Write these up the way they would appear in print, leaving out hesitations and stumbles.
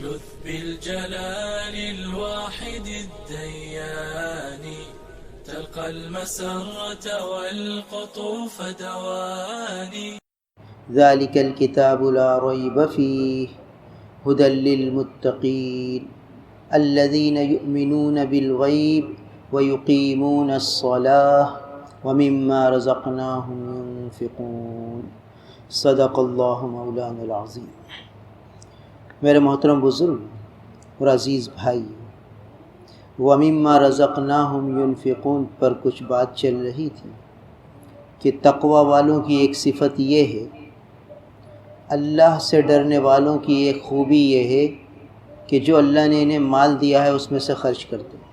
لذ بالجلال الواحد الديان تلقى المسرة والقطوف دواني. ذلك الكتاب لا ريب فيه هدى للمتقين الذين يؤمنون بالغيب ويقيمون الصلاة ومما رزقناهم ينفقون. صدق اللہ مولانا العظیم. میرے محترم بزرگ اور عزیز بھائی، وَمِمَّا رَزَقْنَاهُمْ يُنْفِقُونَ پر کچھ بات چل رہی تھی کہ تقوی والوں کی ایک صفت یہ ہے، اللہ سے ڈرنے والوں کی ایک خوبی یہ ہے کہ جو اللہ نے انہیں مال دیا ہے اس میں سے خرچ کرتے ہیں،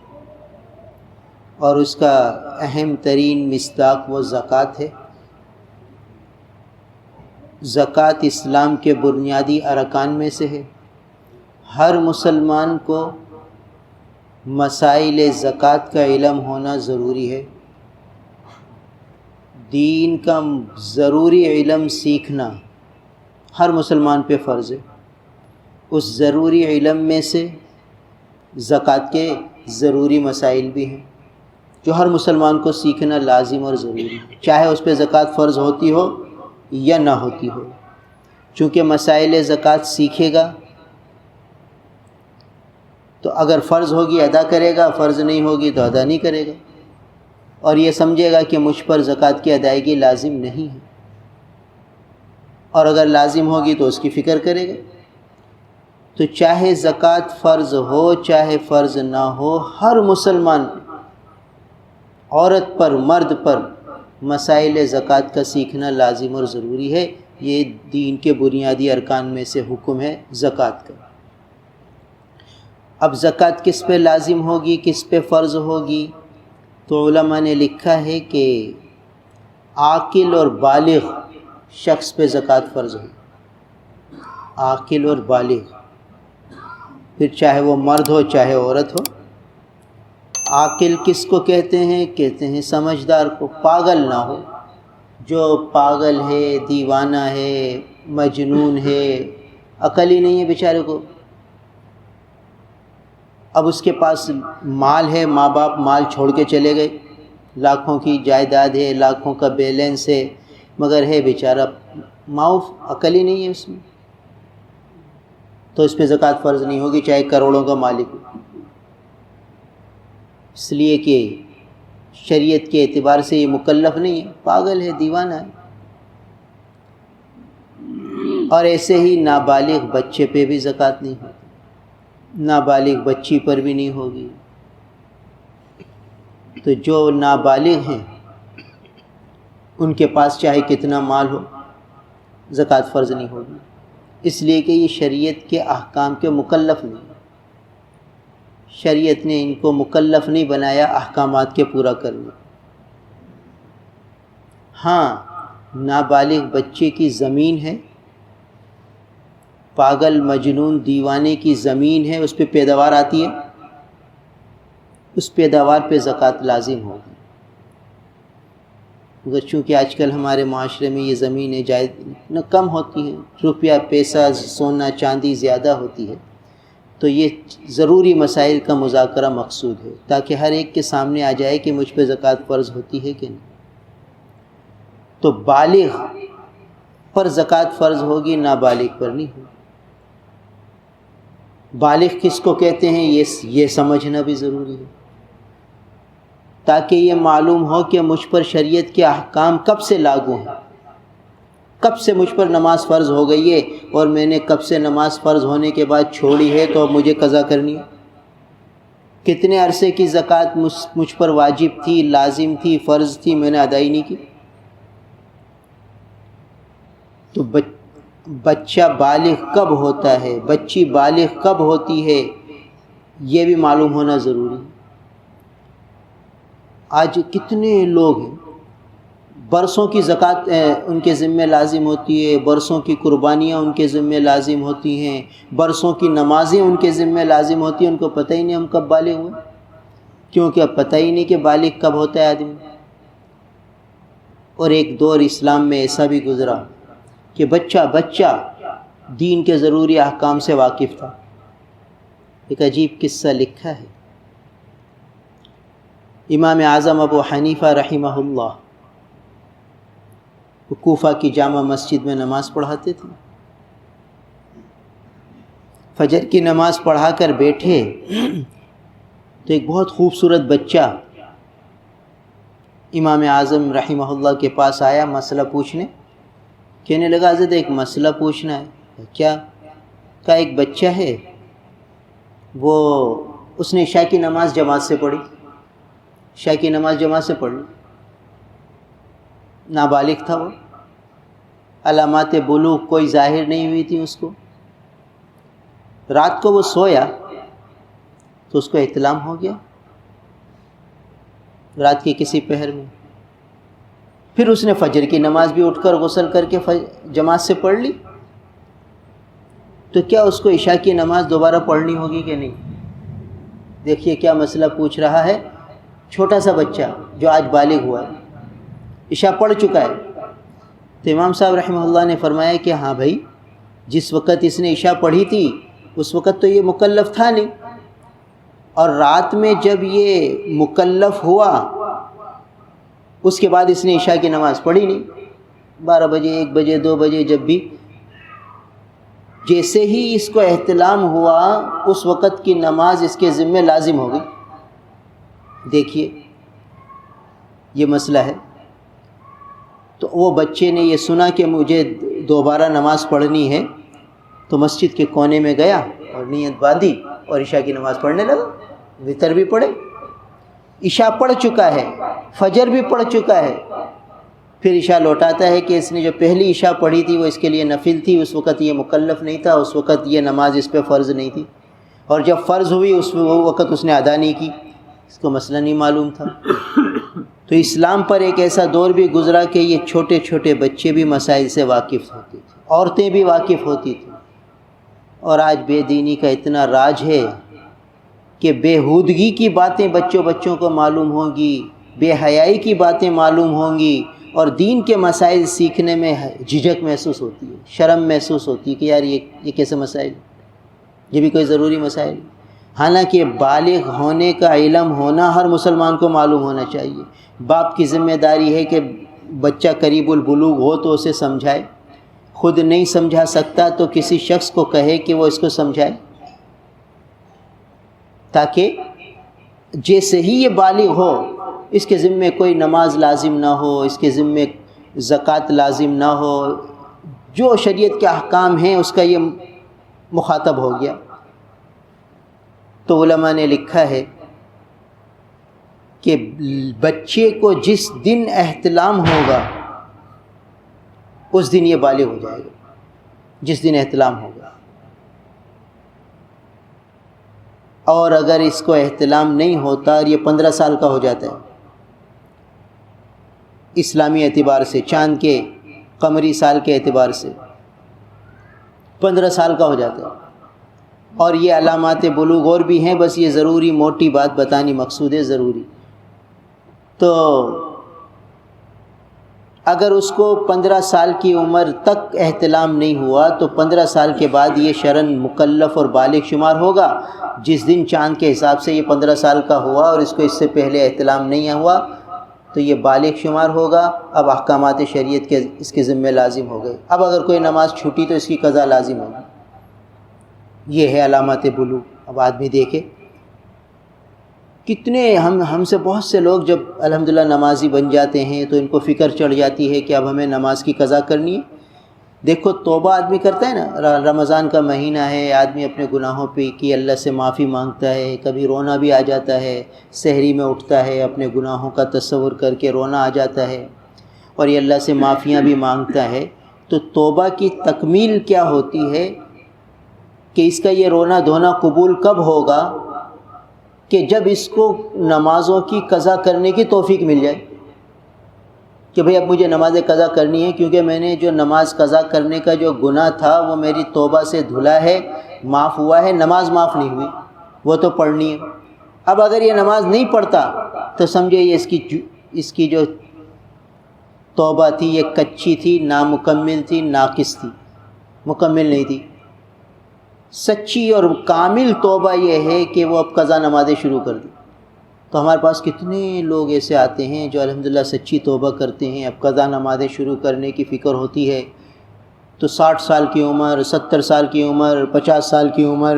اور اس کا اہم ترین مصداق وہ زکوٰۃ ہے. زکوٰۃ اسلام کے بنیادی ارکان میں سے ہے. ہر مسلمان کو مسائل زکوٰۃ کا علم ہونا ضروری ہے. دین کا ضروری علم سیکھنا ہر مسلمان پہ فرض ہے. اس ضروری علم میں سے زکوٰۃ کے ضروری مسائل بھی ہیں جو ہر مسلمان کو سیکھنا لازم اور ضروری ہے، چاہے اس پہ زکوٰۃ فرض ہوتی ہو یا نہ ہوتی ہو. چونکہ مسائل زکوٰۃ سیکھے گا تو اگر فرض ہوگی ادا کرے گا، فرض نہیں ہوگی تو ادا نہیں کرے گا، اور یہ سمجھے گا کہ مجھ پر زکوٰۃ کی ادائیگی لازم نہیں ہے، اور اگر لازم ہوگی تو اس کی فکر کرے گا. تو چاہے زکوٰۃ فرض ہو چاہے فرض نہ ہو، ہر مسلمان عورت پر مرد پر مسائل زکوٰۃ کا سیکھنا لازم اور ضروری ہے. یہ دین کے بنیادی ارکان میں سے حکم ہے زکوٰۃ کا. اب زکوٰۃ کس پہ لازم ہوگی، کس پہ فرض ہوگی؟ تو علماء نے لکھا ہے کہ عاقل اور بالغ شخص پہ زکوٰۃ فرض ہے. عاقل اور بالغ، پھر چاہے وہ مرد ہو چاہے عورت ہو. عاقل کس کو کہتے ہیں؟ کہتے ہیں سمجھدار کو، پاگل نہ ہو. جو پاگل ہے، دیوانہ ہے، مجنون ہے، عقل ہی نہیں ہے بیچارے کو، اب اس کے پاس مال ہے، ماں باپ مال چھوڑ کے چلے گئے، لاکھوں کی جائیداد ہے، لاکھوں کا بیلنس ہے، مگر ہے بیچارہ معاف، عقل ہی نہیں ہے اس میں، تو اس پہ زکوٰۃ فرض نہیں ہوگی چاہے کروڑوں کا مالک ہو. اس لیے کہ شریعت کے اعتبار سے یہ مکلف نہیں ہے، پاگل ہے، دیوانہ ہے. اور ایسے ہی نابالغ بچے پہ بھی زکوٰۃ نہیں ہوگی، نابالغ بچی پر بھی نہیں ہوگی. تو جو نابالغ ہیں ان کے پاس چاہے کتنا مال ہو زکوٰۃ فرض نہیں ہوگی، اس لیے کہ یہ شریعت کے احکام کے مکلف نہیں. شریعت نے ان کو مکلف نہیں بنایا احکامات کے پورا کرنے. ہاں، نابالغ بچے کی زمین ہے، پاگل مجنون دیوانے کی زمین ہے، اس پہ پیداوار آتی ہے، اس پیداوار پہ زکوٰۃ لازم ہوگی. مگر چونکہ آج کل ہمارے معاشرے میں یہ زمینیں جائز نہ کم ہوتی ہیں، روپیہ پیسہ سونا چاندی زیادہ ہوتی ہے، تو یہ ضروری مسائل کا مذاکرہ مقصود ہے تاکہ ہر ایک کے سامنے آ جائے کہ مجھ پہ زکوٰۃ فرض ہوتی ہے کہ نہیں. تو بالغ پر زکوٰۃ فرض ہوگی، نابالغ پر نہیں ہوگی. بالغ کس کو کہتے ہیں یہ سمجھنا بھی ضروری ہے تاکہ یہ معلوم ہو کہ مجھ پر شریعت کے احکام کب سے لاگو ہیں، کب سے مجھ پر نماز فرض ہو گئی ہے، اور میں نے کب سے نماز فرض ہونے کے بعد چھوڑی ہے تو اب مجھے قضا کرنی ہے. کتنے عرصے کی زکوٰۃ مجھ پر واجب تھی، لازم تھی، فرض تھی، میں نے ادائی نہیں کی. تو بچہ بالغ کب ہوتا ہے، بچی بالغ کب ہوتی ہے، یہ بھی معلوم ہونا ضروری ہے. آج کتنے لوگ ہیں برسوں کی زکوٰۃ ان کے ذمہ لازم ہوتی ہے، برسوں کی قربانیاں ان کے ذمہ لازم ہوتی ہیں، برسوں کی نمازیں ان کے ذمہ لازم ہوتی ہیں، ان کو پتہ ہی نہیں ہم کب بالغ ہوئے، کیونکہ اب پتہ ہی نہیں کہ بالغ کب ہوتا ہے آدمی. اور ایک دور اسلام میں ایسا بھی گزرا کہ بچہ دین کے ضروری احکام سے واقف تھا، ایک عجیب قصہ لکھا ہے۔ امام اعظم ابو حنیفہ رحمہ اللہ وہ کوفہ کی جامع مسجد میں نماز پڑھاتے تھے۔ فجر کی نماز پڑھا کر بیٹھے تو ایک بہت خوبصورت بچہ امام اعظم رحمہ اللہ کے پاس آیا مسئلہ پوچھنے۔ کہنے لگا حضرت ایک مسئلہ پوچھنا ہے۔ کیا؟ کہا ایک بچہ ہے، وہ اس نے عشاء کی نماز جماعت سے پڑھی، عشاء کی نماز جماعت سے پڑھ لی، نابالغ تھا، وہ علامات بلوغ کوئی ظاہر نہیں ہوئی تھی اس کو۔ رات کو وہ سویا تو اس کو احتلام ہو گیا رات کے کسی پہر میں۔ پھر اس نے فجر کی نماز بھی اٹھ کر غسل کر کے جماعت سے پڑھ لی، تو کیا اس کو عشاء کی نماز دوبارہ پڑھنی ہوگی کہ نہیں؟ دیکھیے کیا مسئلہ پوچھ رہا ہے چھوٹا سا بچہ جو آج بالغ ہوا ہے، عشاء پڑھ چکا ہے۔ تو امام صاحب رحمہ اللہ نے فرمایا کہ ہاں بھائی، جس وقت اس نے عشاء پڑھی تھی اس وقت تو یہ مکلف تھا نہیں، اور رات میں جب یہ مکلف ہوا اس کے بعد اس نے عشاء کی نماز پڑھی نہیں۔ 12 بجے 1 بجے 2 بجے جب بھی جیسے ہی اس کو احتلام ہوا اس وقت کی نماز اس کے ذمہ لازم ہو گئی۔ دیکھیے یہ مسئلہ ہے۔ تو وہ بچے نے یہ سنا کہ مجھے دوبارہ نماز پڑھنی ہے، تو مسجد کے کونے میں گیا اور نیت باندھی اور عشاء کی نماز پڑھنے لگا۔ وتر بھی پڑھے، عشاء پڑھ چکا ہے، فجر بھی پڑھ چکا ہے، پھر عشاء لوٹاتا ہے کہ اس نے جو پہلی عشاء پڑھی تھی وہ اس کے لیے نفل تھی، اس وقت یہ مکلف نہیں تھا، اس وقت یہ نماز اس پہ فرض نہیں تھی، اور جب فرض ہوئی وہ وقت اس نے ادا نہیں کی، اس کو مسئلہ نہیں معلوم تھا۔ تو اسلام پر ایک ایسا دور بھی گزرا کہ یہ چھوٹے چھوٹے بچے بھی مسائل سے واقف ہوتے تھے، عورتیں بھی واقف ہوتی تھیں، اور آج بے دینی کا اتنا راج ہے کہ بےہودگی کی باتیں بچوں کو معلوم ہوں گی، بے حیائی کی باتیں معلوم ہوں گی، اور دین کے مسائل سیکھنے میں جھجک محسوس ہوتی ہے، شرم محسوس ہوتی ہے کہ یار یہ کیسے مسائل، یہ بھی کوئی ضروری مسائل۔ حالانکہ بالغ ہونے کا علم ہونا ہر مسلمان کو معلوم ہونا چاہیے۔ باپ کی ذمہ داری ہے کہ بچہ قریب البلوغ ہو تو اسے سمجھائے، خود نہیں سمجھا سکتا تو کسی شخص کو کہے کہ وہ اس کو سمجھائے، تاکہ جیسے ہی یہ بالغ ہو اس کے ذمے کوئی نماز لازم نہ ہو، اس کے ذمے زکوٰۃ لازم نہ ہو، جو شریعت کے احکام ہیں اس کا یہ مخاطب ہو گیا۔ تو علماء نے لکھا ہے کہ بچے کو جس دن احتلام ہوگا اس دن یہ بالغ ہو جائے گا، جس دن احتلام ہوگا۔ اور اگر اس کو احتلام نہیں ہوتا اور یہ 15 سال کا ہو جاتا ہے اسلامی اعتبار سے، چاند کے قمری سال کے اعتبار سے 15 سال کا ہو جاتا ہے، اور یہ علامات بلوغ اور بھی ہیں، بس یہ ضروری موٹی بات بتانی مقصود ہے ضروری۔ تو اگر اس کو 15 سال کی عمر تک احتلام نہیں ہوا تو 15 سال کے بعد یہ شرعاً مکلف اور بالغ شمار ہوگا۔ جس دن چاند کے حساب سے یہ 15 سال کا ہوا اور اس کو اس سے پہلے احتلام نہیں ہوا تو یہ بالغ شمار ہوگا۔ اب احکامات شریعت کے اس کے ذمہ لازم ہو گئے۔ اب اگر کوئی نماز چھوٹی تو اس کی قضا لازم ہوگی۔ یہ ہے علامات بلوغ۔ اب آدمی دیکھے کتنے ہم سے بہت سے لوگ جب الحمدللہ نمازی بن جاتے ہیں تو ان کو فکر چڑھ جاتی ہے کہ اب ہمیں نماز کی قضا کرنی ہے۔ دیکھو توبہ آدمی کرتا ہے نا، رمضان کا مہینہ ہے، آدمی اپنے گناہوں پہ کی اللہ سے معافی مانگتا ہے، کبھی رونا بھی آ جاتا ہے، سحری میں اٹھتا ہے اپنے گناہوں کا تصور کر کے رونا آ جاتا ہے، اور یہ اللہ سے معافیاں بھی مانگتا ہے۔ تو توبہ کی تکمیل کیا ہوتی ہے کہ اس کا یہ رونا دھونا قبول کب ہوگا کہ جب اس کو نمازوں کی قضا کرنے کی توفیق مل جائے کہ بھئی اب مجھے نماز قضا کرنی ہے، کیونکہ میں نے جو نماز قضا کرنے کا جو گناہ تھا وہ میری توبہ سے دھلا ہے، معاف ہوا ہے، نماز معاف نہیں ہوئی، وہ تو پڑھنی ہے۔ اب اگر یہ نماز نہیں پڑھتا تو سمجھے یہ اس کی جو توبہ تھی یہ کچی تھی، نامکمل تھی، ناقص تھی، مکمل نہیں تھی۔ سچی اور کامل توبہ یہ ہے کہ وہ اب قضا نمازیں شروع کر دیں. تو ہمارے پاس کتنے لوگ ایسے آتے ہیں جو الحمدللہ سچی توبہ کرتے ہیں، اب قضا نمازیں شروع کرنے کی فکر ہوتی ہے تو 60 سال کی عمر، 70 سال کی عمر، 50 سال کی عمر،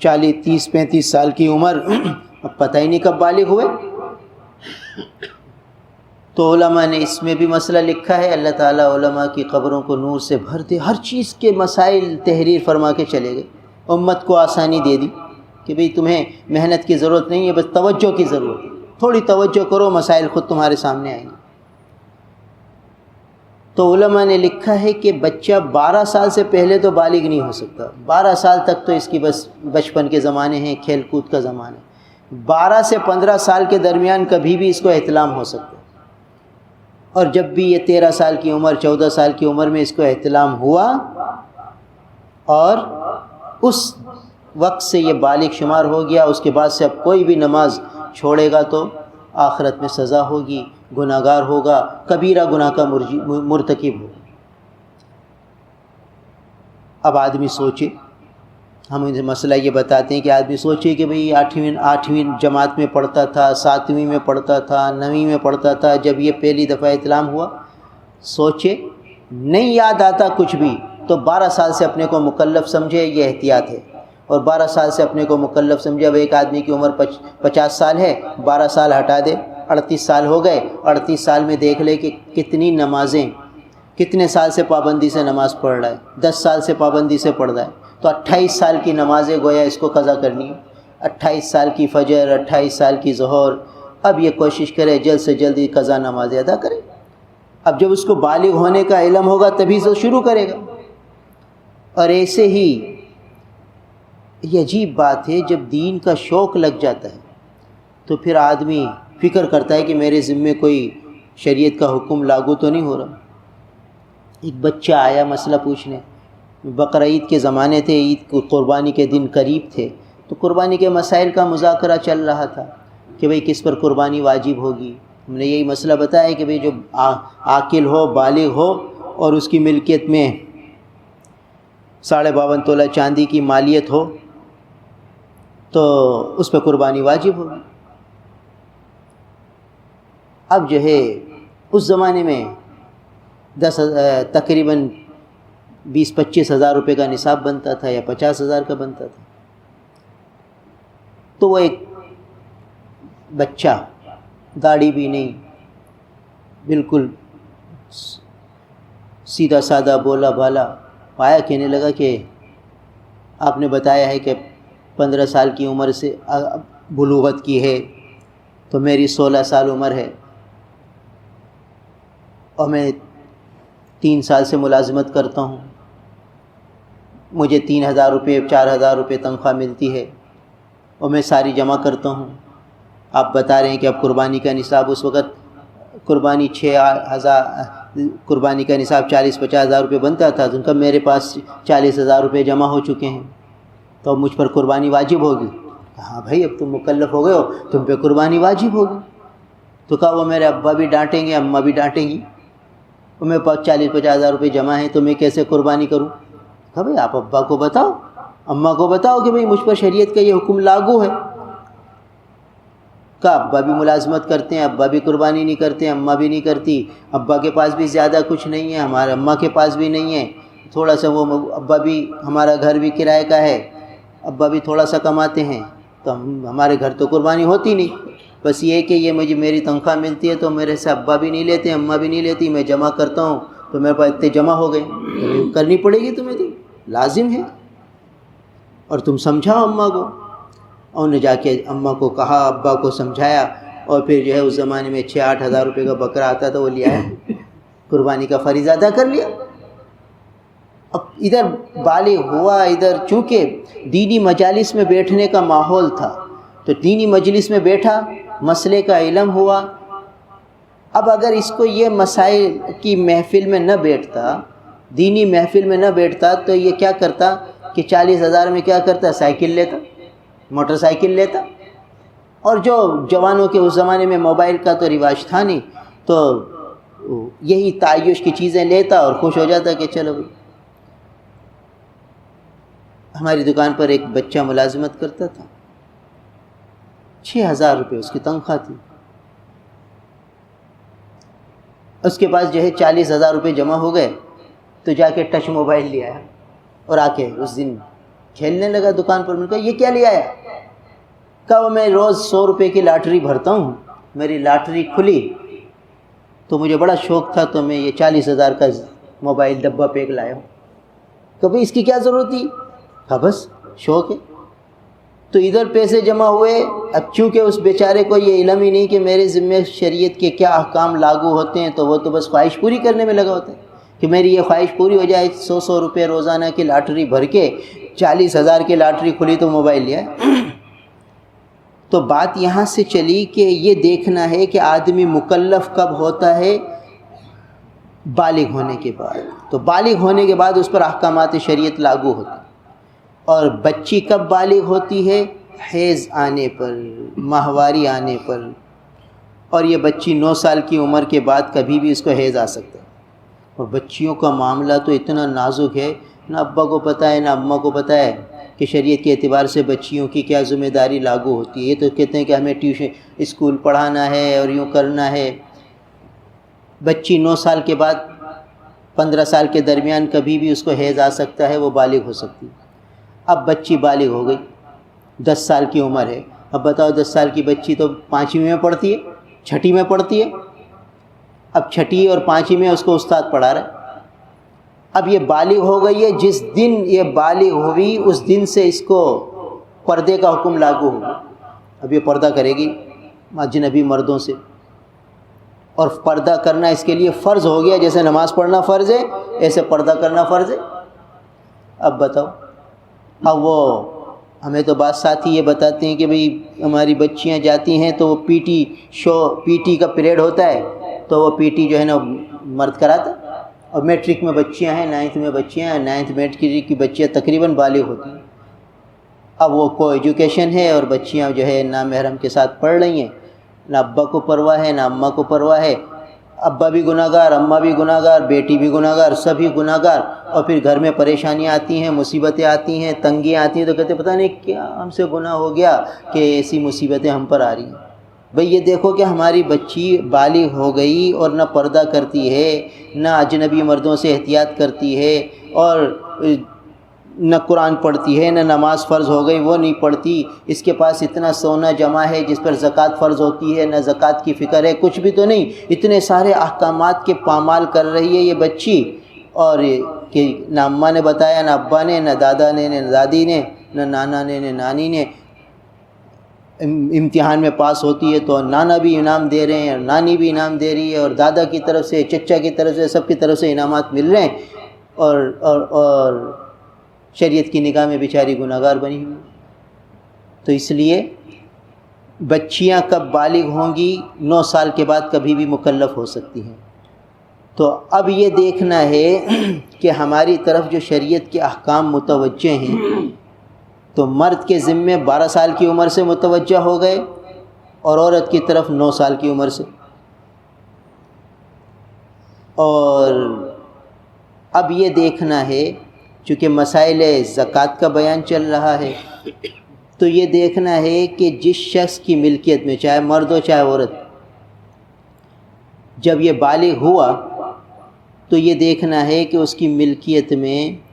40 30 35 سال کی عمر، اب پتہ ہی نہیں کب بالغ ہوئے. تو علماء نے اس میں بھی مسئلہ لکھا ہے. اللہ تعالیٰ علماء کی قبروں کو نور سے بھر دے. ہر چیز کے مسائل تحریر فرما کے چلے گئے. امت کو آسانی دے دی کہ بھئی تمہیں محنت کی ضرورت نہیں ہے، بس توجہ کی ضرورت ہے. تھوڑی توجہ کرو، مسائل خود تمہارے سامنے آئیں گے. تو علماء نے لکھا ہے کہ بچہ 12 سال سے پہلے تو بالغ نہیں ہو سکتا. 12 سال تک تو اس کی بس بچپن کے زمانے ہیں، کھیل کود کا زمانہ ہے. 12 سے 15 سال کے درمیان کبھی بھی اس کو احتلام ہو سکتا ہے. اور جب بھی یہ 13 سال کی عمر، 14 سال کی عمر میں اس کو احتلام ہوا اور اس وقت سے یہ بالغ شمار ہو گیا، اس کے بعد سے اب کوئی بھی نماز چھوڑے گا تو آخرت میں سزا ہوگی، گناہ گار ہوگا، کبیرہ گناہ کا مرتکب ہوگا. اب آدمی سوچے، ہم انہیں مسئلہ یہ بتاتے ہیں کہ آدمی سوچے کہ بھئی 8ویں جماعت میں پڑھتا تھا، 7ویں میں پڑھتا تھا، 9ویں میں پڑھتا تھا، جب یہ پہلی دفعہ احتلام ہوا، سوچے نہیں یاد آتا کچھ بھی تو 12 سال سے اپنے کو مکلف سمجھے، یہ احتیاط ہے. اور 12 سال سے اپنے کو مکلف سمجھے. اب ایک آدمی کی عمر 50 سال ہے، 12 سال ہٹا دے، 38 سال ہو گئے. 38 سال میں دیکھ لے کہ کتنی نمازیں، کتنے سال سے پابندی سے نماز پڑھ رہا ہے. 10 سال سے پابندی سے پڑھ رہا ہے تو 28 سال کی نمازیں گویا اس کو قضا کرنی ہے. 28 سال کی فجر، 28 سال کی ظہر. اب یہ کوشش کرے جلد سے جلد یہ قضا نمازیں ادا کرے. اب جب اس کو بالغ ہونے کا علم ہوگا تبھی سے شروع کرے گا. اور ایسے ہی یہ عجیب بات ہے، جب دین کا شوق لگ جاتا ہے تو پھر آدمی فکر کرتا ہے کہ میرے ذمے کوئی شریعت کا حکم لاگو تو نہیں ہو رہا. ایک بچہ آیا مسئلہ پوچھنے، بقرعید کے زمانے تھے، عید کو قربانی کے دن قریب تھے، تو قربانی کے مسائل کا مذاکرہ چل رہا تھا کہ بھئی کس پر قربانی واجب ہوگی. ہم نے یہی مسئلہ بتایا کہ بھئی جو عاقل ہو، بالغ ہو اور اس کی ملکیت میں 52.5 تولہ چاندی کی مالیت ہو تو اس پہ قربانی واجب ہوگی. اب جو ہے اس زمانے میں تقریباً 20-25 ہزار روپے کا نصاب بنتا تھا یا 50 ہزار کا بنتا تھا. تو وہ ایک بچہ، داڑھی بھی نہیں، بالکل سیدھا سادہ بولا بالا، پایا کہنے لگا کہ آپ نے بتایا ہے کہ 15 سال کی عمر سے بلوغت کی ہے، تو میری 16 سال عمر ہے اور میں 3 سال سے ملازمت کرتا ہوں، مجھے 3,000 روپے 4,000 روپے تنخواہ ملتی ہے اور میں ساری جمع کرتا ہوں. آپ بتا رہے ہیں کہ اب قربانی کا نصاب، اس وقت قربانی 6,000 قربانی کا نصاب 40-50 ہزار روپے بنتا تھا، تو ان کا میرے پاس 40,000 روپے جمع ہو چکے ہیں، تو اب مجھ پر قربانی واجب ہوگی. ہاں بھائی، اب تم مکلف ہو گئے ہو، تم پہ قربانی واجب ہوگی. تو کہا وہ میرے ابا بھی ڈانٹیں گے، اماں بھی ڈانٹیں گی، اور میرے پاس 40-50 ہزار روپے جمع ہیں تو میں کیسے قربانی کروں. کہا بھائی آپ ابا کو بتاؤ، اماں کو بتاؤ کہ بھائی مجھ پر شریعت کا یہ حکم لاگو ہے. کہا ابا بھی ملازمت کرتے ہیں، ابا بھی قربانی نہیں کرتے، اماں بھی نہیں کرتی، ابا کے پاس بھی زیادہ کچھ نہیں ہے، ہمارے اماں کے پاس بھی نہیں ہے، تھوڑا سا وہ ابا بھی، ہمارا گھر بھی کرائے کا ہے، ابا بھی تھوڑا سا کماتے ہیں، تو ہمارے گھر تو قربانی ہوتی نہیں. بس یہ کہ یہ میری تنخواہ ملتی ہے تو میرے سے ابا بھی نہیں لیتے، اماں بھی نہیں لیتی، میں جمع کرتا ہوں تو میرے پاس اتنے جمع ہو گئے. کرنی پڑے گی تمہیں، تو لازم ہے، اور تم سمجھاؤ اماں کو. اور نے جا کے اماں کو کہا، ابا کو سمجھایا، اور پھر جو ہے اس زمانے میں 6-8 ہزار روپے کا بکرا آتا تھا، وہ لیا ہے، قربانی کا فریضہ ادا کر لیا. اب ادھر بالغ ہوا، ادھر چونکہ دینی مجالس میں بیٹھنے کا ماحول تھا تو دینی مجلس میں بیٹھا، مسئلے کا علم ہوا. اب اگر اس کو یہ مسائل کی محفل میں نہ بیٹھتا، دینی محفل میں نہ بیٹھتا، تو یہ کیا کرتا کہ 40,000 میں کیا کرتا، سائیکل لیتا، موٹر سائیکل لیتا. اور جو جوانوں کے اس زمانے میں موبائل کا تو رواج تھا نہیں، تو یہی تعیش کی چیزیں لیتا اور خوش ہو جاتا کہ چلو بھائی. ہماری دکان پر ایک بچہ ملازمت کرتا تھا، 6,000 روپے اس کی تنخواہ تھی. اس کے پاس جو ہے 40,000 روپے جمع ہو گئے تو جا کے ٹچ موبائل لے آیا اور آ کے اس دن کھیلنے لگا دکان پر. میں نے کہا یہ کیا لے آیا؟ کہا میں روز 100 روپے کی لاٹری بھرتا ہوں، میری لاٹری کھلی تو مجھے بڑا شوق تھا تو میں یہ 40,000 کا موبائل ڈبہ پیک لایا ہوں. کبھی اس کی کیا ضرورت تھی؟ کہا بس شوق ہے. تو ادھر پیسے جمع ہوئے. اب چونکہ اس بیچارے کو یہ علم ہی نہیں کہ میرے ذمے شریعت کے کیا احکام لاگو ہوتے ہیں، تو وہ تو بس خواہش پوری کرنے میں لگا ہوتا ہے کہ میری یہ خواہش پوری ہو جائے. 100 روپے روزانہ کی لاٹری بھر کے 40,000 کی لاٹری کھلی تو موبائل لیا. تو بات یہاں سے چلی کہ یہ دیکھنا ہے کہ آدمی مکلف کب ہوتا ہے؟ بالغ ہونے کے بعد. تو بالغ ہونے کے بعد اس پر احکامات شریعت لاگو ہوتے ہیں. اور بچی کب بالغ ہوتی ہے؟ حیض آنے پر، ماہواری آنے پر. اور یہ بچی 9 سال کی عمر کے بعد کبھی بھی اس کو حیض آ سکتا ہے. اور بچیوں کا معاملہ تو اتنا نازک ہے، نہ ابا کو پتہ ہے نہ اماں کو پتہ ہے کہ شریعت کے اعتبار سے بچیوں کی کیا ذمہ داری لاگو ہوتی ہے. یہ تو کہتے ہیں کہ ہمیں ٹیوشن اسکول پڑھانا ہے اور یوں کرنا ہے. بچی 9 سال کے بعد 15 سال کے درمیان کبھی بھی اس کو حیض آ سکتا ہے، وہ بالغ ہو سکتی ہے. اب بچی بالغ ہو گئی، 10 سال کی عمر ہے. اب بتاؤ 10 سال کی بچی تو 5ویں میں پڑھتی ہے، 6ٹھی میں پڑھتی ہے. اب 6ٹھی اور 5ویں میں اس کو استاد پڑھا رہا ہے. اب یہ بالغ ہو گئی ہے، جس دن یہ بالغ ہوئی اس دن سے اس کو پردے کا حکم لاگو ہوگا. اب یہ پردہ کرے گی اجنبی مردوں سے، اور پردہ کرنا اس کے لیے فرض ہو گیا. جیسے نماز پڑھنا فرض ہے ایسے پردہ کرنا فرض ہے. اب بتاؤ، اب وہ ہمیں تو بعض ساتھی یہ بتاتے ہیں کہ بھئی ہماری بچیاں جاتی ہیں تو وہ پی ٹی کا پیریڈ ہوتا ہے تو وہ پی ٹی جو ہے نا مرد کراتا ہے. اور میٹرک میں بچیاں ہیں، 9th میں بچیاں ہیں، 9th میٹرک کی بچیاں تقریباً بالغ ہوتی ہیں. اب وہ کو ایجوکیشن ہے اور بچیاں جو ہے نامحرم کے ساتھ پڑھ رہی ہیں. نہ ابا کو پرواہ ہے نہ اماں کو پرواہ ہے. ابا بھی گناہ گار، اماں بھی گناہ گار، بیٹی بھی گناہ گار، سبھی گناہ گار. اور پھر گھر میں پریشانیاں آتی ہیں، مصیبتیں آتی ہیں، تنگیاں آتی ہیں تو کہتے پتہ نہیں کیا ہم سے گناہ ہو گیا کہ ایسی مصیبتیں ہم پر آ رہی ہیں. بھئی یہ دیکھو کہ ہماری بچی بالغ ہو گئی اور نہ پردہ کرتی ہے، نہ اجنبی مردوں سے احتیاط کرتی ہے، اور نہ قرآن پڑھتی ہے، نہ نماز فرض ہو گئی وہ نہیں پڑھتی. اس کے پاس اتنا سونا جمع ہے جس پر زکوٰۃ فرض ہوتی ہے، نہ زکوٰۃ کی فکر ہے، کچھ بھی تو نہیں. اتنے سارے احکامات کے پامال کر رہی ہے یہ بچی، اور کہ نہ اماں نے بتایا، نہ ابا نے، نہ دادا نے، نہ دادی نے، نہ نانا نے، نہ نانی نے. امتحان میں پاس ہوتی ہے تو نانا بھی انعام دے رہے ہیں اور نانی بھی انعام دے رہی ہے، اور دادا کی طرف سے، چچا کی طرف سے، سب کی طرف سے انعامات مل رہے ہیں. اور شریعت کی نگاہ میں بیچاری گناہ گار بنی ہوئی. تو اس لیے بچیاں کب بالغ ہوں گی؟ 9 سال کے بعد کبھی بھی مکلف ہو سکتی ہیں. تو اب یہ دیکھنا ہے کہ ہماری طرف جو شریعت کے احکام متوجہ ہیں تو مرد کے ذمے 12 سال کی عمر سے متوجہ ہو گئے اور عورت کی طرف 9 سال کی عمر سے. اور اب یہ دیکھنا ہے چونکہ مسائل زکوٰۃ کا بیان چل رہا ہے تو یہ دیکھنا ہے کہ جس شخص کی ملکیت میں چاہے مرد ہو چاہے عورت، جب یہ بالغ ہوا تو یہ دیکھنا ہے کہ اس کی ملکیت میں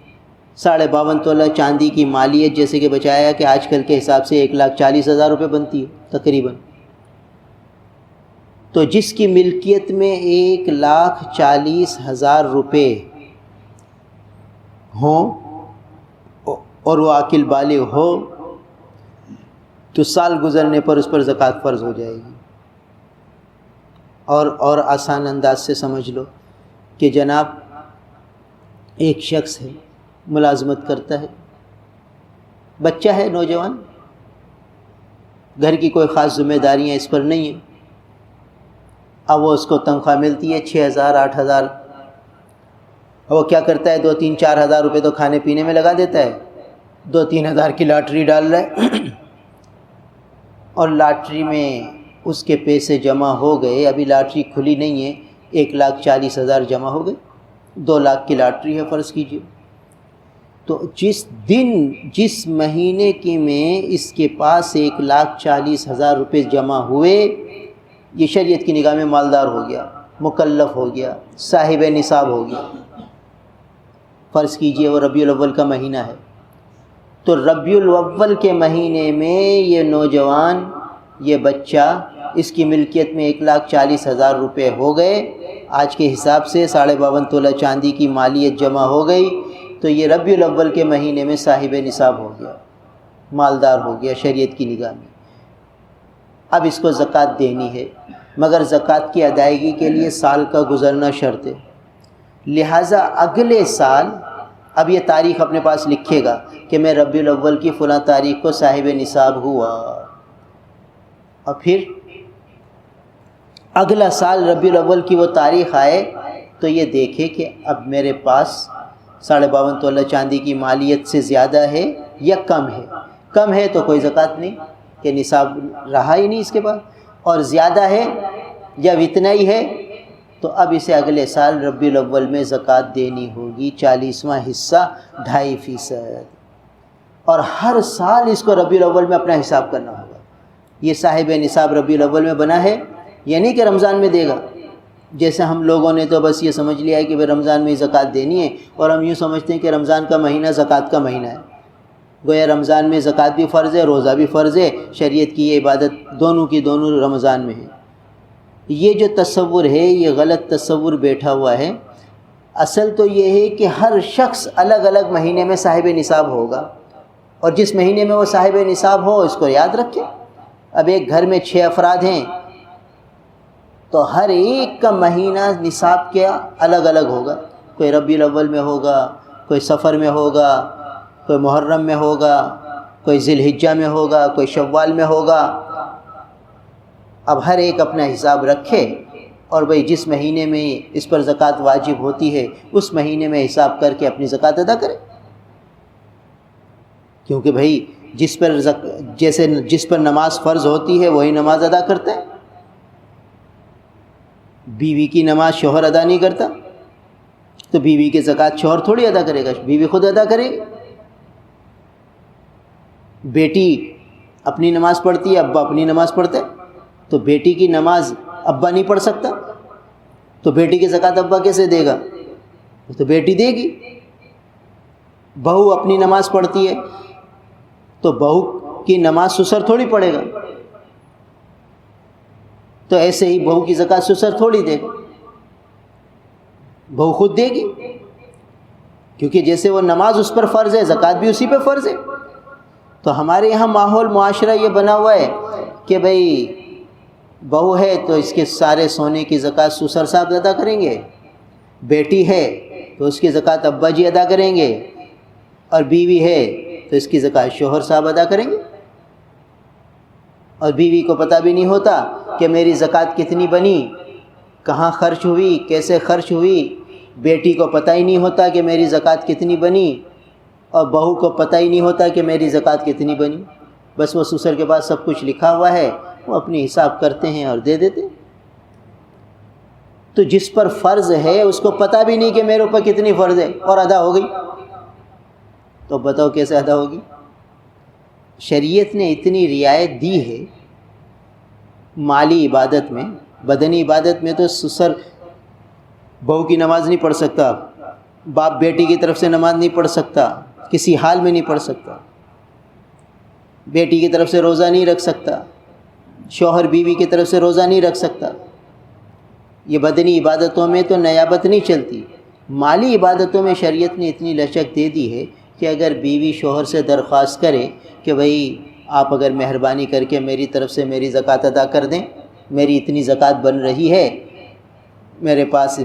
52.5 تولہ چاندی کی مالیت، جیسے کہ بچایا کہ آج کل کے حساب سے 1,40,000 روپے بنتی ہے تقریباً. تو جس کی ملکیت میں 1,40,000 روپے ہوں اور وہ عاقل بالغ ہو تو سال گزرنے پر اس پر زکوٰۃ فرض ہو جائے گی. اور آسان انداز سے سمجھ لو کہ جناب ایک شخص ہے، ملازمت کرتا ہے، بچہ ہے، نوجوان، گھر کی کوئی خاص ذمہ داریاں اس پر نہیں ہیں. اب وہ اس کو تنخواہ ملتی ہے 6,000 8,000. وہ کیا کرتا ہے 2-3 4,000 روپے تو کھانے پینے میں لگا دیتا ہے، 2-3 ہزار کی لاٹری ڈال رہا ہے اور لاٹری میں اس کے پیسے جمع ہو گئے. ابھی لاٹری کھلی نہیں ہے، 1,40,000 جمع ہو گئے. 2 لاکھ کی لاٹری ہے فرض کیجئے. تو جس مہینے کی میں اس کے پاس 1,40,000 روپے جمع ہوئے، یہ شریعت کی نگاہ میں مالدار ہو گیا، مکلف ہو گیا، صاحب نصاب ہو گیا۔ فرض کیجئے وہ ربیع الاول کا مہینہ ہے، تو ربیع الاول کے مہینے میں یہ نوجوان، یہ بچہ، اس کی ملکیت میں 1,40,000 روپے ہو گئے، آج کے حساب سے 52.5 تولہ چاندی کی مالیت جمع ہو گئی، تو یہ ربیع الاول کے مہینے میں صاحب نصاب ہو گیا، مالدار ہو گیا شریعت کی نگاہ میں۔ اب اس کو زکوٰۃ دینی ہے، مگر زکوٰۃ کی ادائیگی کے لیے سال کا گزرنا شرط ہے، لہٰذا اگلے سال اب یہ تاریخ اپنے پاس لکھے گا کہ میں ربیع الاول کی فلاں تاریخ کو صاحب نصاب ہوا، اور پھر اگلا سال ربیع الاول کی وہ تاریخ آئے تو یہ دیکھے کہ اب میرے پاس 52.5 تولہ چاندی کی مالیت سے زیادہ ہے یا کم ہے۔ کم ہے تو کوئی زکوٰۃ نہیں، کہ نصاب رہا ہی نہیں اس کے بعد، اور زیادہ ہے یا اتنا ہی ہے تو اب اسے اگلے سال ربیع الاول میں زکوٰۃ دینی ہوگی، 40واں حصہ 2.5%، اور ہر سال اس کو ربیع الاول میں اپنا حساب کرنا ہوگا۔ یہ صاحب نصاب ربیع الاول میں بنا ہے، یہ نہیں کہ رمضان میں دے گا، جیسے ہم لوگوں نے تو بس یہ سمجھ لیا ہے کہ رمضان میں ہی زکوٰۃ دینی ہے، اور ہم یوں سمجھتے ہیں کہ رمضان کا مہینہ زکوٰۃ کا مہینہ ہے، گویا رمضان میں زکوٰۃ بھی فرض ہے، روزہ بھی فرض ہے، شریعت کی یہ عبادت دونوں کی دونوں رمضان میں ہے۔ یہ جو تصور ہے یہ غلط تصور بیٹھا ہوا ہے۔ اصل تو یہ ہے کہ ہر شخص الگ الگ مہینے میں صاحب نصاب ہوگا، اور جس مہینے میں وہ صاحب نصاب ہو اس کو یاد رکھے۔ اب ایک گھر میں 6 افراد ہیں تو ہر ایک کا مہینہ نصاب کیا الگ الگ ہوگا، کوئی ربیع الاول میں ہوگا، کوئی صفر میں ہوگا، کوئی محرم میں ہوگا، کوئی ذی الحجہ میں ہوگا، کوئی شوال میں ہوگا۔ اب ہر ایک اپنا حساب رکھے، اور بھئی جس مہینے میں اس پر زکوٰۃ واجب ہوتی ہے اس مہینے میں حساب کر کے اپنی زکوٰۃ ادا کرے، کیونکہ بھئی جس پر نماز فرض ہوتی ہے وہی نماز ادا کرتا ہے۔ بیوی کی نماز شوہر ادا نہیں کرتا تو بیوی کی زکوٰۃ شوہر تھوڑی ادا کرے گا، بیوی خود ادا کرے گی۔ بیٹی اپنی نماز پڑھتی ہے، ابا اپنی نماز پڑھتا ہے، تو بیٹی کی نماز ابا نہیں پڑھ سکتا تو بیٹی کی زکوٰۃ ابا کیسے دے گا؟ تو بیٹی دے گی۔ بہو اپنی نماز پڑھتی ہے تو بہو کی نماز سسر تھوڑی پڑھے گا، تو ایسے ہی بہو کی زکوٰۃ سسر تھوڑی دے گا، بہو خود دے گی، کیونکہ جیسے وہ نماز اس پر فرض ہے زکوٰۃ بھی اسی پہ فرض ہے۔ تو ہمارے یہاں ماحول معاشرہ یہ بنا ہوا ہے کہ بھئی بہو ہے تو اس کے سارے سونے کی زکوٰۃ سسر صاحب ادا کریں گے، بیٹی ہے تو اس کی زکوٰۃ ابا جی ادا کریں گے، اور بیوی ہے تو اس کی زکوٰۃ شوہر صاحب ادا کریں گے۔ اور بیوی کو پتہ بھی نہیں ہوتا کہ میری زکوٰۃ کتنی بنی، کہاں خرچ ہوئی، کیسے خرچ ہوئی۔ بیٹی کو پتہ ہی نہیں ہوتا کہ میری زکوٰۃ کتنی بنی، اور بہو کو پتہ ہی نہیں ہوتا کہ میری زکوٰۃ کتنی بنی۔ بس وہ سسر کے پاس سب کچھ لکھا ہوا ہے، وہ اپنی حساب کرتے ہیں اور دے دیتے۔ تو جس پر فرض ہے اس کو پتہ بھی نہیں کہ میرے اوپر کتنی فرض ہے، اور ادا ہو گئی، تو بتاؤ کیسے ادا ہوگی؟ شریعت نے اتنی رعایت دی ہے مالی عبادت میں، بدنی عبادت میں تو سسر بہو کی نماز نہیں پڑھ سکتا، باپ بیٹی کی طرف سے نماز نہیں پڑھ سکتا، کسی حال میں نہیں پڑھ سکتا، بیٹی کی طرف سے روزہ نہیں رکھ سکتا، شوہر بیوی کی طرف سے روزہ نہیں رکھ سکتا۔ یہ بدنی عبادتوں میں تو نیابت نہیں چلتی۔ مالی عبادتوں میں شریعت نے اتنی لچک دے دی ہے کہ اگر بیوی شوہر سے درخواست کرے کہ بھئی آپ اگر مہربانی کر کے میری طرف سے میری زکوٰۃ ادا کر دیں، میری اتنی زکوٰۃ بن رہی ہے، میرے پاس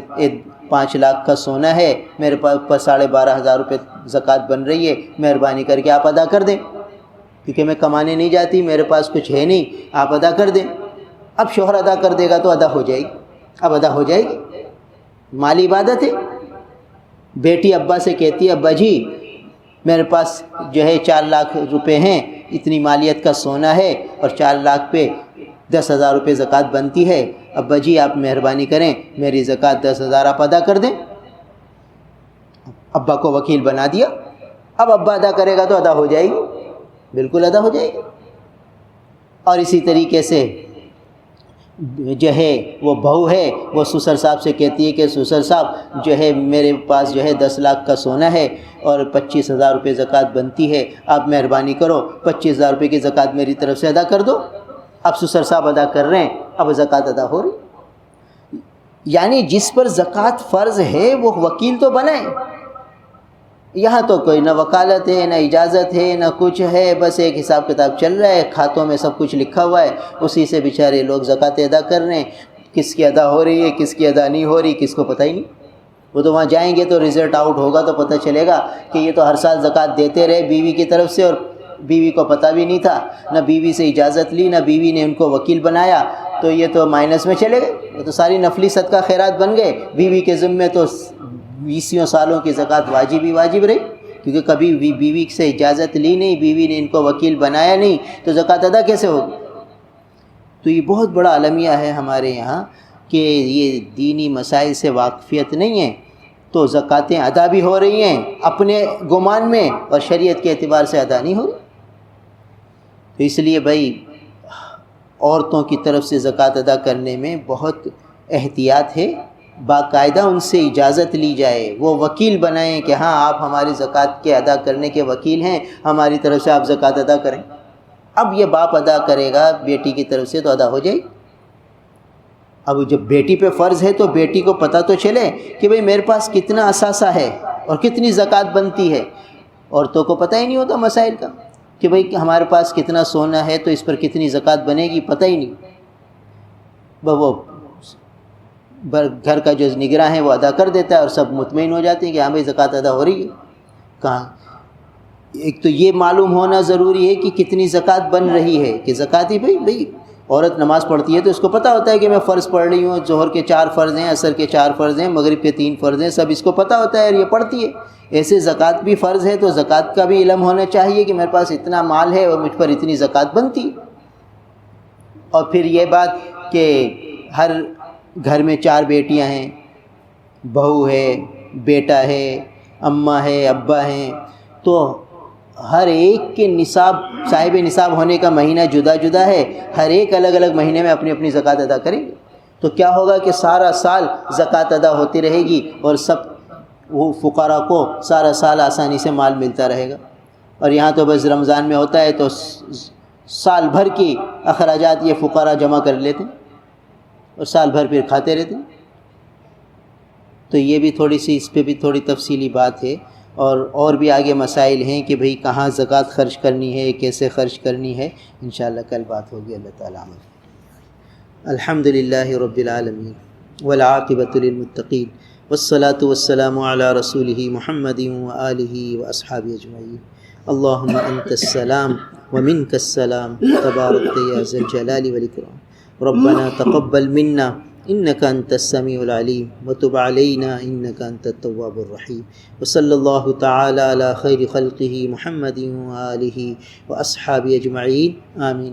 5 لاکھ کا سونا ہے، میرے پاس 12,500 روپے زکوٰۃ بن رہی ہے، مہربانی کر کے آپ ادا کر دیں، کیونکہ میں کمانے نہیں جاتی، میرے پاس کچھ ہے نہیں، آپ ادا کر دیں۔ اب شوہر ادا کر دے گا تو ادا ہو جائے گی، اب ادا ہو جائے گی، مالی عبادت ہے۔ بیٹی ابا سے کہتی ہے ابا جی میرے پاس جو ہے 4 لاکھ روپے ہیں، اتنی مالیت کا سونا ہے، اور 4 لاکھ پہ 10,000 روپے زکوٰۃ بنتی ہے، ابا جی آپ مہربانی کریں میری زکوٰۃ 10,000 آپ ادا کر دیں۔ ابا کو وکیل بنا دیا اب ابا ادا کرے گا تو ادا ہو جائے گی، بالکل ادا ہو جائے گی۔ اور اسی طریقے سے جو ہے وہ بہو ہے، وہ سسر صاحب سے کہتی ہے کہ سسر صاحب جو ہے میرے پاس جو ہے 10 لاکھ کا سونا ہے اور 25,000 روپے زکوٰۃ بنتی ہے، آپ مہربانی کرو 25,000 روپے کی زکوٰۃ میری طرف سے ادا کر دو۔ اب سسر صاحب ادا کر رہے ہیں، اب زکوٰۃ ادا ہو رہی۔ یعنی جس پر زکوٰۃ فرض ہے وہ وکیل تو بنائے، یہاں تو کوئی نہ وکالت ہے، نہ اجازت ہے، نہ کچھ ہے، بس ایک حساب کتاب چل رہا ہے، کھاتوں میں سب کچھ لکھا ہوا ہے، اسی سے بیچارے لوگ زکوٰۃ ادا کر رہے ہیں۔ کس کی ادا ہو رہی ہے، کس کی ادا نہیں ہو رہی، کس کو پتہ ہی نہیں۔ وہ تو وہاں جائیں گے تو رزلٹ آؤٹ ہوگا تو پتہ چلے گا کہ یہ تو ہر سال زکوٰۃ دیتے رہے بیوی کی طرف سے، اور بیوی کو پتہ بھی نہیں تھا، نہ بیوی سے اجازت لی، نہ بیوی نے ان کو وکیل بنایا، تو یہ تو مائنس میں چلے گئے، وہ تو ساری نفلی صدقہ خیرات بن گئے۔ بیوی کے ذمے تو 20 سالوں کی زکوٰۃ واجب ہی واجب رہی، کیونکہ کبھی بیوی سے اجازت لی نہیں، بیوی نے ان کو وکیل بنایا نہیں، تو زکوٰۃ ادا کیسے ہوگی؟ تو یہ بہت بڑا المیہ ہے ہمارے یہاں کہ یہ دینی مسائل سے واقفیت نہیں ہے، تو زکوٰۃیں ادا بھی ہو رہی ہیں اپنے گمان میں، اور شریعت کے اعتبار سے ادا نہیں ہو رہی۔ تو اس لیے بھائی عورتوں کی طرف سے زکوٰۃ ادا کرنے میں بہت احتیاط ہے، باقاعدہ ان سے اجازت لی جائے، وہ وکیل بنائیں کہ ہاں آپ ہماری زکوٰۃ کے ادا کرنے کے وکیل ہیں، ہماری طرف سے آپ زکوٰۃ ادا کریں۔ اب یہ باپ ادا کرے گا بیٹی کی طرف سے تو ادا ہو جائے گی۔ اب جب بیٹی پہ فرض ہے تو بیٹی کو پتہ تو چلے کہ بھئی میرے پاس کتنا اثاثہ ہے اور کتنی زکوٰۃ بنتی ہے۔ عورتوں کو پتہ ہی نہیں ہوتا مسائل کا کہ بھئی ہمارے پاس کتنا سونا ہے تو اس پر کتنی زکوٰۃ بنے گی، پتہ ہی نہیں۔ وہ گھر کا جو نگراں ہے وہ ادا کر دیتا ہے اور سب مطمئن ہو جاتے ہیں کہ ہاں بھئی زکوٰۃ ادا ہو رہی ہے۔ کہاں ایک تو یہ معلوم ہونا ضروری ہے کہ کتنی زکوٰۃ بن رہی ہے، کہ زکوٰۃ ہی بھئی عورت نماز پڑھتی ہے تو اس کو پتہ ہوتا ہے کہ میں فرض پڑھ رہی ہوں، ظہر کے 4 فرض ہیں، عصر کے 4 فرض ہیں، مغرب کے 3 فرض ہیں، سب اس کو پتہ ہوتا ہے اور یہ پڑھتی ہے۔ ایسے زکوٰۃ بھی فرض ہے تو زکوٰۃ کا بھی علم ہونا چاہیے کہ میرے پاس اتنا مال ہے اور مجھ پر اتنی زکوٰۃ بنتی ہے۔ اور پھر یہ بات کہ ہر گھر میں 4 بیٹیاں ہیں، بہو ہے، بیٹا ہے، اماں ہے، ابا ہیں، تو ہر ایک کے نصاب، صاحب نصاب ہونے کا مہینہ جدا جدا ہے، ہر ایک الگ الگ مہینے میں اپنی اپنی زکوٰۃ ادا کریں گے، تو کیا ہوگا کہ سارا سال زکوٰۃ ادا ہوتی رہے گی اور سب وہ فقراء کو سارا سال آسانی سے مال ملتا رہے گا۔ اور یہاں تو بس رمضان میں ہوتا ہے تو سال بھر کی اخراجات یہ فقراء جمع کر لیتے ہیں اور سال بھر پھر کھاتے رہتے ہیں۔ تو یہ بھی تھوڑی سی، اس پہ بھی تھوڑی تفصیلی بات ہے، اور بھی آگے مسائل ہیں کہ بھئی کہاں زکوٰۃ خرچ کرنی ہے، کیسے خرچ کرنی ہے، انشاءاللہ کل بات ہوگی اللہ تعالیٰ عمل۔ الحمدللہ رب العالمین والعاقبۃ للمتقین والصلاة والسلام علی رسولہ محمد وآلہ واصحابہ اجمعین۔ اللہم انت السلام ومنک السلام تبارک یا ذا الجلال والاکرام۔ ربنا تقبل منا انك انت السميع العليم وتب علينا انك انت التواب الرحيم، وصلى الله تعالى على خير خلقه محمد وآله واصحابه اجمعين، آمين۔